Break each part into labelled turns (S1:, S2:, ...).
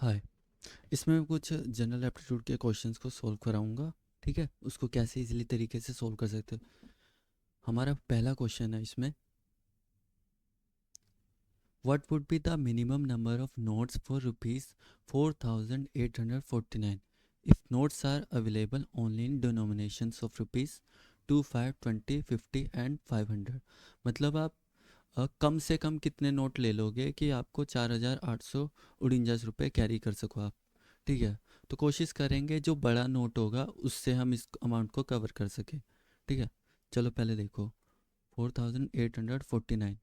S1: हाय। इसमें मैं कुछ जनरल एप्टीट्यूड के क्वेश्चंस को सॉल्व कराऊंगा। ठीक है, उसको कैसे इजीली तरीके से सॉल्व कर सकते हो। हमारा पहला क्वेश्चन है इसमें, what would be the minimum number of notes for rupees 4849 if notes are available only in denominations of rupees 2, 5, 20, 50 and 500। मतलब आप कम से कम कितने नोट ले लोगे कि आपको 4849 रुपये कैरी कर सको आप। ठीक है, तो कोशिश करेंगे जो बड़ा नोट होगा उससे हम इस अमाउंट को कवर कर सकें। ठीक है, चलो पहले देखो 4849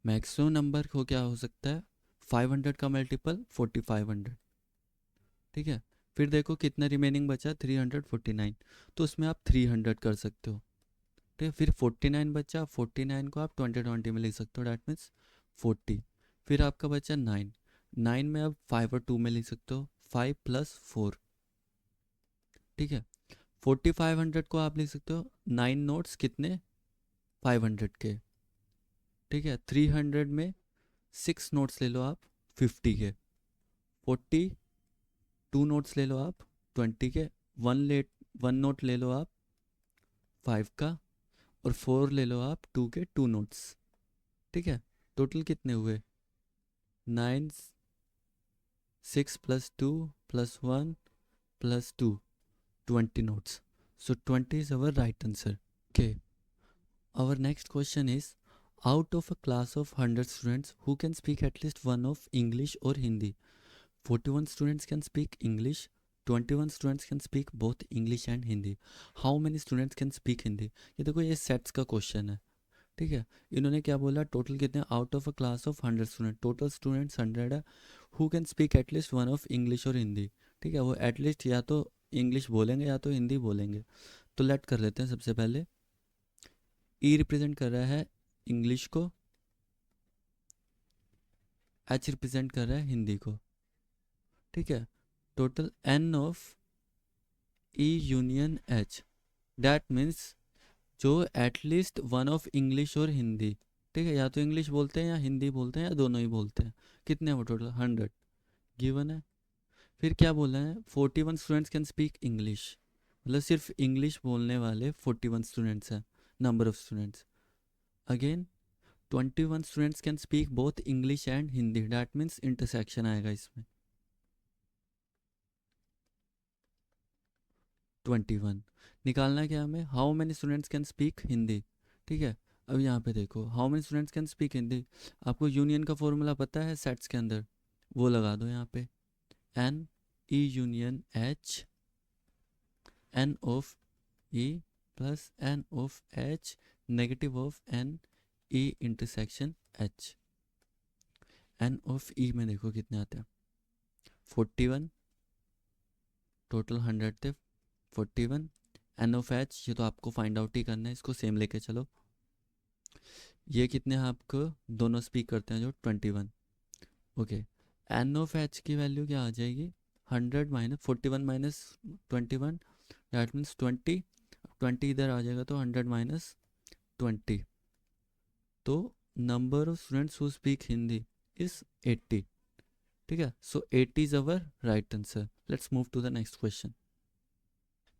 S1: मैक्सिमम नंबर को क्या हो सकता है, 500 का मल्टीपल 4500। ठीक है, फिर देखो कितना रिमेनिंग बचा 349, तो उसमें आप 300 कर सकते हो। ठीक है, फिर 49 बचा, 49 को आप 20 में लिख सकते हो, डैट मीन्स 40। फिर आपका बचा 9, 9 में अब 5 और 2 में लिख सकते हो, 5 + 4। ठीक है, 4500 को आप लिख सकते हो 9 नोट्स कितने, 500 के। ठीक है, 300 में 6 नोट्स ले लो आप 50 के, 42 नोट्स ले लो आप 20 के, वन नोट ले लो आप 5 का, और 4 ले लो आप 2 के 2 नोट्स। ठीक है, टोटल कितने हुए, 9, 6 + 2 + 1 + 2, 20 notes. So 20 is our right answer. Okay. Our next question is, out of a class of 100 students, who can speak at least one of English or Hindi? 41 students can speak English. 21 students can speak both English and Hindi. How many students can speak Hindi? ये देखो ये sets का question है। ठीक है, इन्होंने क्या बोला, टोटल कितने, out of a class of 100 student, total students 100 है। Who can speak at least one of English और हिंदी। ठीक है, वो एटलीस्ट या तो इंग्लिश बोलेंगे या तो हिंदी बोलेंगे। तो लेट कर लेते हैं सबसे पहले। ई रिप्रेजेंट कर रहा है इंग्लिश को, एच रिप्रेजेंट कर रहा है हिंदी को। ठीक है, total N of E union H, that means जो एटलीस्ट वन ऑफ इंग्लिश और हिंदी। ठीक है, या तो इंग्लिश बोलते हैं या हिंदी बोलते हैं या दोनों ही बोलते हैं। कितने वो टोटल 100 गिवन है। फिर क्या बोला है, 41 स्टूडेंट्स कैन स्पीक इंग्लिश, मतलब सिर्फ इंग्लिश बोलने वाले 41 स्टूडेंट्स हैं, number of students. Again 21 students can speak both English and Hindi, that means intersection आएगा इसमें 21। निकालना क्या हमें, how many students can speak Hindi. ठीक है, अब यहाँ पे देखो how many students can speak Hindi, आपको यूनियन का फॉर्मूला पता है सेट्स के अंदर, वो लगा दो यहाँ पे, n E union H, n of E plus n of H negative of n E intersection H. N of E में देखो कितने आते हैं, 41, टोटल 100 थे, 41। एन ऑफ एच ये तो आपको फाइंड आउट ही करना है, इसको सेम लेके चलो। ये कितने हैं आपको, दोनों स्पीक करते हैं जो 21। ओके, एन ऑफ एच की वैल्यू क्या आ जाएगी, 100 माइनस 41 माइनस 21, दैट मीन्स 20। 20 इधर आ जाएगा तो 100 माइनस 20, तो number of students who speak Hindi is 80। ठीक है, so 80 is our right answer. Let's move to the next question.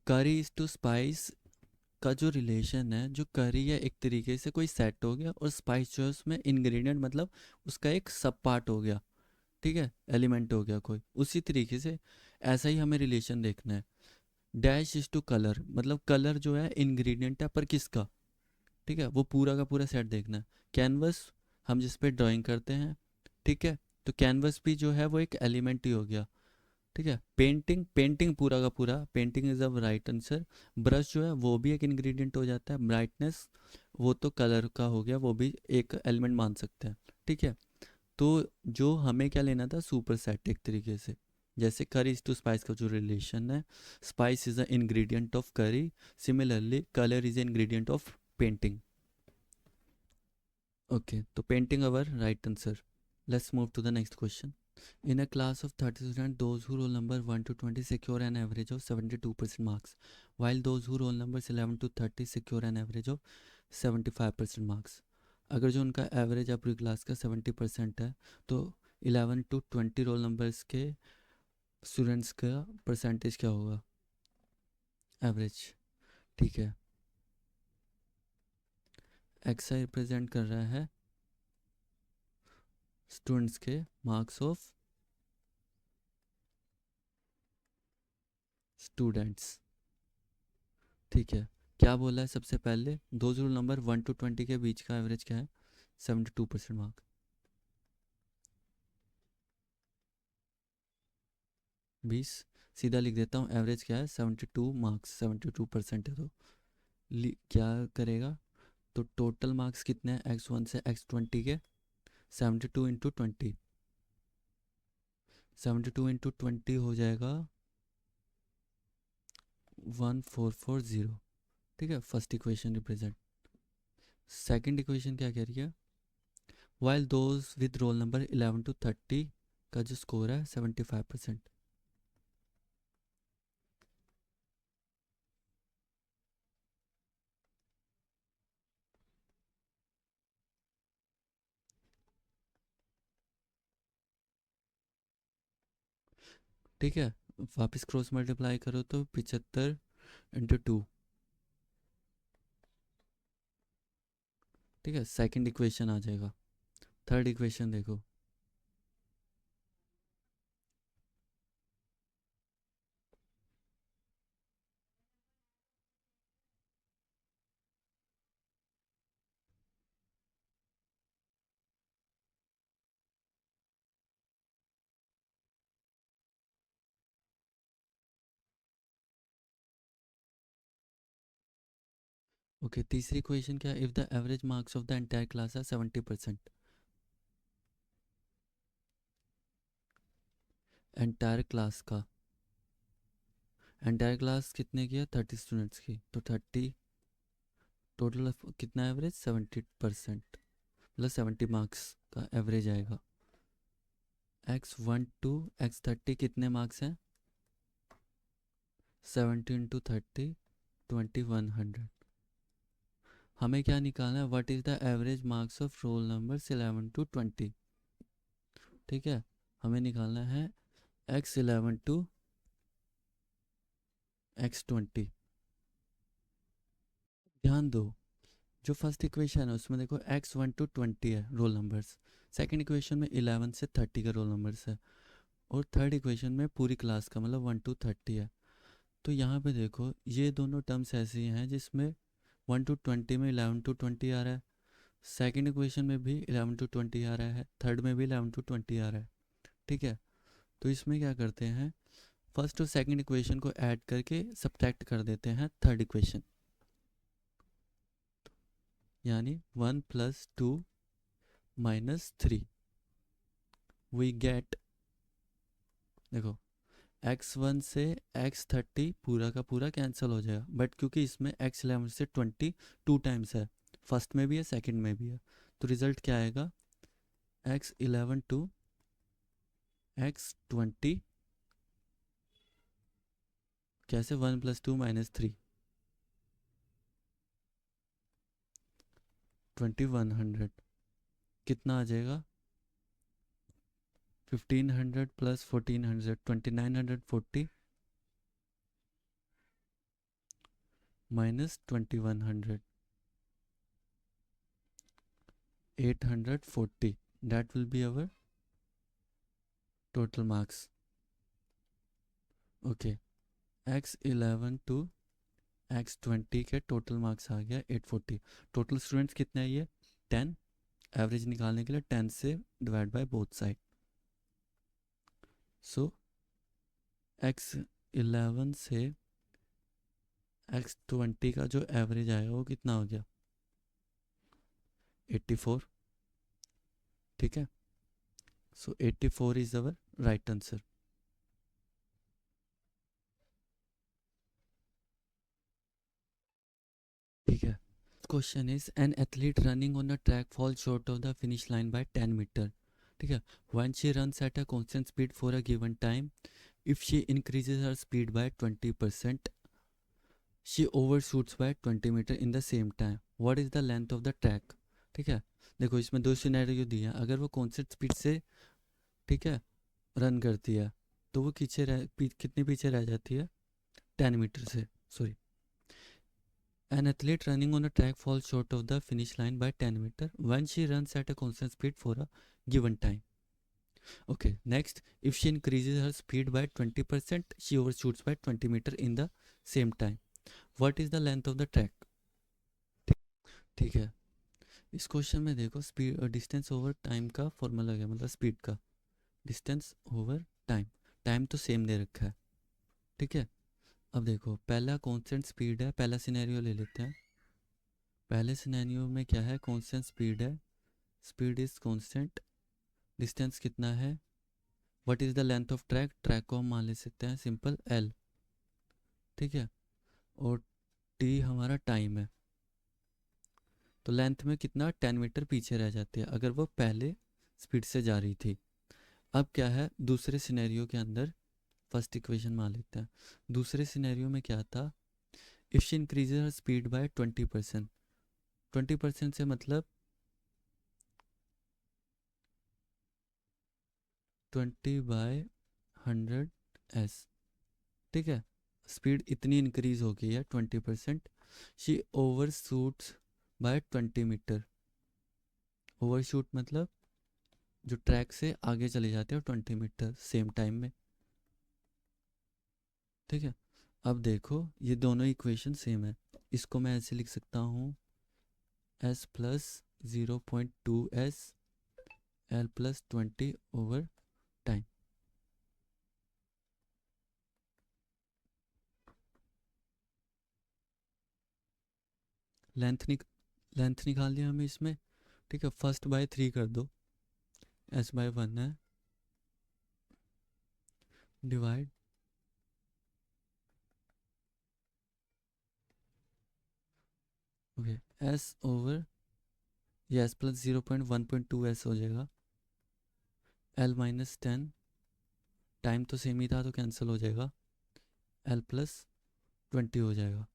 S1: Curry is to spice का जो रिलेशन है, जो करी है एक तरीके से कोई सेट हो गया, और स्पाइस जो है उसमें इंग्रेडिएंट मतलब उसका एक सब पार्ट हो गया। ठीक है, एलिमेंट हो गया कोई, उसी तरीके से ऐसा ही हमें रिलेशन देखना है। डैश इज टू कलर, मतलब कलर जो है इंग्रेडिएंट है पर किसका। ठीक है, वो पूरा का पूरा सेट देखना है। कैनवस हम जिस पे ड्राइंग करते हैं, ठीक है, तो कैनवस भी जो है वो एक एलिमेंट ही हो गया। ठीक है, पेंटिंग, पेंटिंग पूरा का पूरा, painting is a right answer. Brush जो है वो भी एक इंग्रेडिएंट हो जाता है। ब्राइटनेस वो तो कलर का हो गया, वो भी एक एलिमेंट मान सकते हैं। ठीक है, तो जो हमें क्या लेना था, सुपर सेट एक तरीके से। जैसे करी टू स्पाइस का जो रिलेशन है, spice is a ingredient of curry, similarly colour is ingredient of painting. Okay, तो painting our right answer. Let's move to the next question. In a class of 30 students, those who roll number 1 to 20 secure an average of 72% marks, while those who roll numbers 11 to 30 secure an average of 75% marks. अगर जो उनका average है पूरी class का 70% है, तो 11 to 20 roll numbers के students का परसेंटेज क्या होगा, एवरेज। ठीक है, एक्स आई रिप्रेजेंट कर रहा है स्टूडेंट्स के मार्क्स ऑफ स्टूडेंट्स। ठीक है, क्या बोला है सबसे पहले, दो रूल नंबर 1 to 20 के बीच का एवरेज क्या है, 72% मार्क। 20, सीधा लिख देता हूँ, एवरेज क्या है 72 मार्क्स, 72% है। तो क्या करेगा, तो टोटल मार्क्स कितने हैं x1 से x20 के, 72 × 20, 72 × 20 हो जाएगा 1440। ठीक है, first equation represent. Second equation क्या कह रही है, while those with roll number 11 to 30 का जो स्कोर है 75%। ठीक है, वापस क्रॉस मल्टीप्लाई करो तो 75 × 2। ठीक है, सेकंड इक्वेशन आ जाएगा। थर्ड इक्वेशन देखो, ओके तीसरी इक्वेशन क्या है, if the average marks of the entire class है 70%, एंटायर क्लास का, एंटायर क्लास कितने की है 30 स्टूडेंट्स की, तो 30 टोटल कितना एवरेज 70%, मतलब 70 मार्क्स का एवरेज आएगा। x1 to x30 कितने मार्क्स हैं, 70 × 30 2100। हमें क्या निकालना है, what is the average marks of roll numbers 11 to 20। ठीक है, हमें निकालना है x11 to x20। ध्यान दो, जो फर्स्ट इक्वेशन है उसमें देखो x1 to 20 है रोल नंबर्स, सेकंड इक्वेशन में 11 से 30 का रोल नंबर्स है, और थर्ड इक्वेशन में पूरी क्लास का मतलब 1 to 30 है। तो यहाँ पे देखो ये दोनों टर्म्स ऐसी हैं जिसमें 1 to 20 में 11 to 20 आ रहा है, सेकंड इक्वेशन में भी 11 to 20 आ रहा है, थर्ड में भी 11 to 20 आ रहा है। ठीक है, तो इसमें क्या करते हैं, फर्स्ट और सेकंड इक्वेशन को ऐड करके सब्ट्रैक्ट कर देते हैं थर्ड इक्वेशन, यानी 1 + 2 - 3 वी गेट, देखो x1 से x30 पूरा का पूरा कैंसिल हो जाएगा, बट क्योंकि इसमें x11 से 20 टू टाइम्स है, फर्स्ट में भी है सेकंड में भी है, तो रिजल्ट क्या आएगा, x11 to x20, कैसे 1 + 2 - 3, 2100, कितना आ जाएगा 1500 + 1400 2940 - 2100 840, that will be our total marks। Okay, x11 to x20 के टोटल मार्क्स आ गया 840। टोटल स्टूडेंट्स कितने हैं ये 10, एवरेज निकालने के लिए 10 से divide by both side, so x11 से x20 का जो एवरेज आएगा वो कितना हो गया 84। ठीक है, so 84 is our right answer. ठीक है, question is an athlete running on a track fall short of the finish line by 10 metre. ठीक है, when she runs at a constant speed for a given time, if she increases her speed by 20%, she overshoots by 20 meter in the same time, what is the length of the track। ठीक है, देखो इसमें दो scenario दिए हैं, अगर वो constant speed से ठीक है रन करती है तो वो कितने पीछे रह जाती है 10 मीटर से, sorry. An athlete running on a track falls short of the finish line by 10 meter when she runs at a constant speed for a given time. Okay, next, if she increases her speed by 20%, she overshoots by 20 meter in the same time. What is the length of the track? ठीक है, इस question में देखो speed distance over time का formula क्या, मतलब speed का distance over time, time तो सेम दे रखा है, ठीक है। अब देखो पहला कांस्टेंट स्पीड है, पहला सिनेरियो ले लेते हैं। पहले सिनेरियो में क्या है, कांस्टेंट स्पीड है, स्पीड इज कांस्टेंट, डिस्टेंस कितना है, what is the length of track, track को हम मान ले सकते हैं सिंपल एल, ठीक है, और टी हमारा टाइम है। तो लेंथ में कितना 10 मीटर पीछे रह जाती है अगर वो पहले स्पीड से जा रही थी। अब क्या है दूसरे सिनेरियो के अंदर, फर्स्ट इक्वेशन मान लेते हैं। दूसरे सिनेरियो में क्या था, if she increases her speed bye 20%, 20% से मतलब 20/100s, ठीक है, स्पीड इतनी इंक्रीज हो गई है 20%, she overshoots by 20 metre. Overshoot मतलब जो ट्रैक से आगे चले जाते हैं 20 मीटर सेम टाइम में, ठीक है। अब देखो ये दोनों इक्वेशन सेम है, इसको मैं ऐसे लिख सकता हूँ s plus 0.2s l plus 20 over time. Length निकाल लिया हमें इसमें, ठीक है। फर्स्ट बाय 3 कर दो, s/1 है, डिवाइड ओके s ओवर ये s प्लस 0.1.2s हो जाएगा, l माइनस 10, टाइम तो सेम ही था तो कैंसिल हो जाएगा, l प्लस 20 हो जाएगा,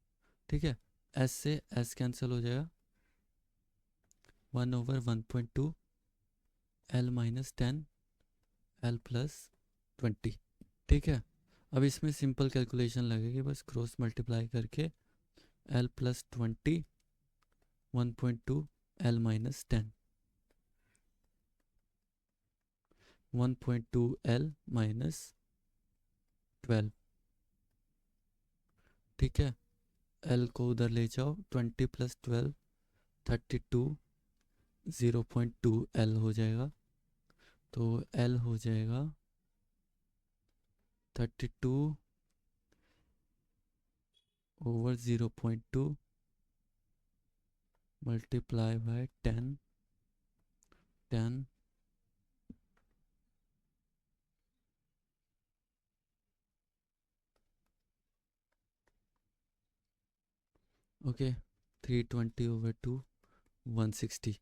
S1: ठीक है। s से s कैंसिल हो जाएगा, 1/1.2 l माइनस 10 l प्लस 20, ठीक है। अब इसमें सिंपल कैलकुलेशन लगेगी, बस क्रॉस मल्टीप्लाई करके l plus 20 1.2 l minus 10 1.2 l minus 12, ठीक है। l को उधर ले जाओ, 20 प्लस 12 32, 0.2 l हो जाएगा, तो l हो जाएगा 32 over 0.2 multiply by 10 10 okay 320 over 2 160,